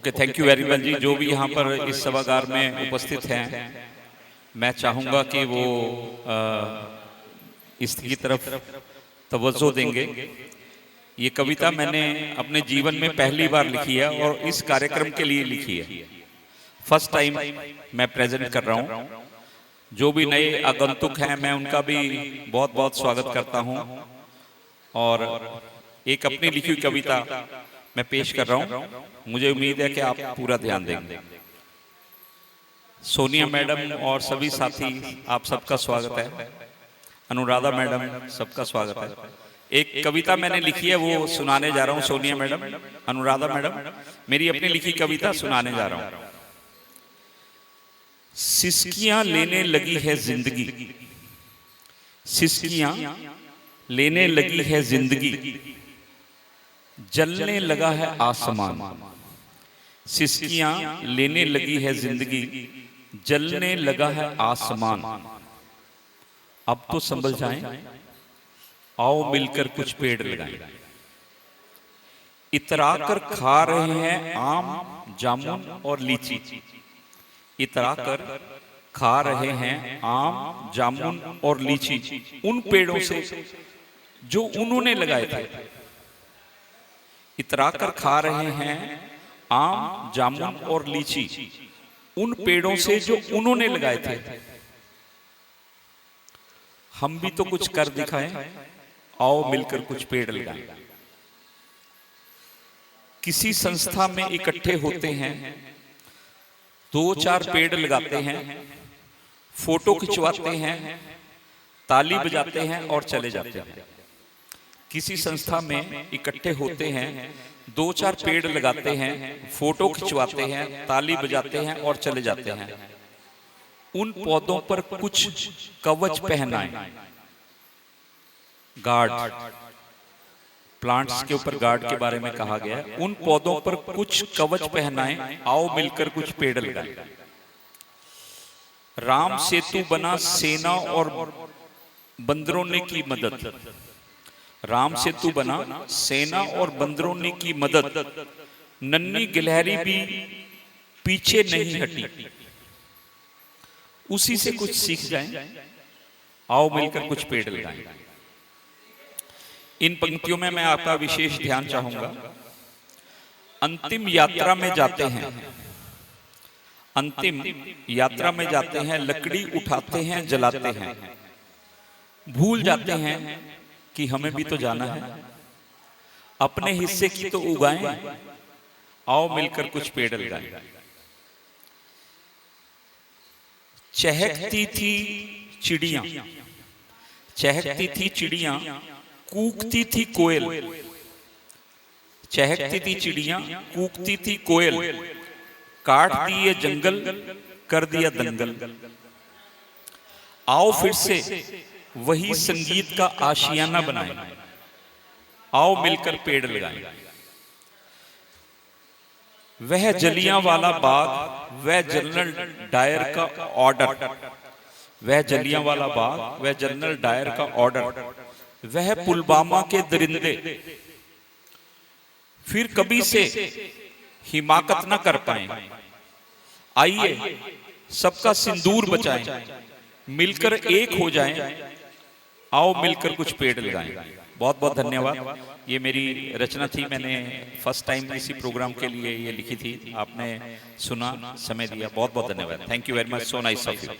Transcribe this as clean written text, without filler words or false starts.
Okay, thank you very much जी। जो भी यहाँ पर इस सभागार में उपस्थित हैं, मैं चाहूँगा कि वो इसकी तरफ तवज्जो देंगे। ये कविता मैंने अपने जीवन में पहली बार लिखी है और इस कार्यक्रम के लिए लिखी है। फर्स्ट टाइम मैं प्रेजेंट कर रहा हूँ। जो भी नए आगंतुक हैं, मैं उनका भी बहुत बहुत स्वागत करता हूँ और एक अपनी लिखी हुई कविता मैं पेश कर रहा हूँ। मुझे उम्मीद है कि आप पूरा ध्यान देंगे। सोनिया मैडम और सभी साथी, आप सबका स्वागत है। अनुराधा मैडम, सबका स्वागत है। एक कविता मैंने लिखी है, वो सुनाने जा रहा हूँ। सोनिया मैडम, अनुराधा मैडम, मेरी अपनी लिखी कविता सुनाने जा रहा हूँ। सिसकियां लेने लगी है जिंदगी, सिसकियां लेने लगी है जिंदगी, जलने लगा है आसमान। सिसकियां लेने लगी है जिंदगी, जलने लगा है आसमान। अब तो संभल जाएं, आओ मिलकर कुछ पेड़ लगाएं। इतरा कर खा रहे हैं आम, जामुन और लीची। इतरा कर खा रहे हैं आम, जामुन और लीची उन पेड़ों से जो उन्होंने लगाए थे। इतरा कर खा रहे हैं आम, जामुन और लीची उन पेड़ों से जो उन्होंने लगाए थे। हम भी तो कुछ कर दिखाएं, आओ मिलकर कुछ पेड़ लगाएं। किसी संस्था में इकट्ठे होते हैं, 2-4 पेड़ लगाते हैं, फोटो खिंचवाते हैं, ताली बजाते हैं और चले जाते हैं। किसी संस्था में इकट्ठे होते हैं, 2-4 पेड़ लगाते हैं, फोटो खिंचवाते हैं, ताली बजाते हैं और चले जाते हैं। उन पौधों पर कुछ कवच पहनाएं, गार्ड। प्लांट्स के ऊपर गार्ड के बारे में कहा गया है। उन पौधों पर कुछ कवच पहनाएं, आओ मिलकर कुछ पेड़ लगाएं। राम सेतु बना सेना और बंदरों ने की मदद। राम सेतु बना सेना और बंदरों ने की मदद, नन्ही गिलहरी भी पीछे नहीं हटी। उसी से कुछ सीख जाएं, आओ मिलकर कुछ पेड़ लगाएं। इन पंक्तियों में मैं आपका विशेष ध्यान चाहूंगा। अंतिम यात्रा में जाते हैं, अंतिम यात्रा में जाते हैं, लकड़ी उठाते हैं, जलाते हैं, भूल जाते हैं कि हमें भी तो जाना है। अपने हिस्से की तो उगाएं, आओ मिलकर कुछ पेड़ लगाएं। चहकती थी चिड़ियां, चहकती थी चिड़ियां, कूकती थी कोयल। चहकती थी चिड़ियां, कूकती थी कोयल, काट दिए जंगल, कर दिया दंगल। आओ फिर से वही संगीत का आशियाना बनाएं, आओ मिलकर पेड़ लगाएं। वह जलियांवाला बाग, वह जनरल डायर का ऑर्डर, वह जलियांवाला बाग, वह जनरल डायर का ऑर्डर, वह पुलवामा के दरिंदे फिर कभी से हिमाकत न कर पाए। आइए सबका सिंदूर बचाएं, मिलकर एक हो जाएं, आओ मिलकर कुछ पेड़ लगाएं। बहुत बहुत धन्यवाद। ये मेरी रचना थी, मैंने फर्स्ट टाइम इसी प्रोग्राम के लिए ये लिखी थी। आपने सुना, समय दिया, बहुत बहुत धन्यवाद। Thank you very much, so nice of you.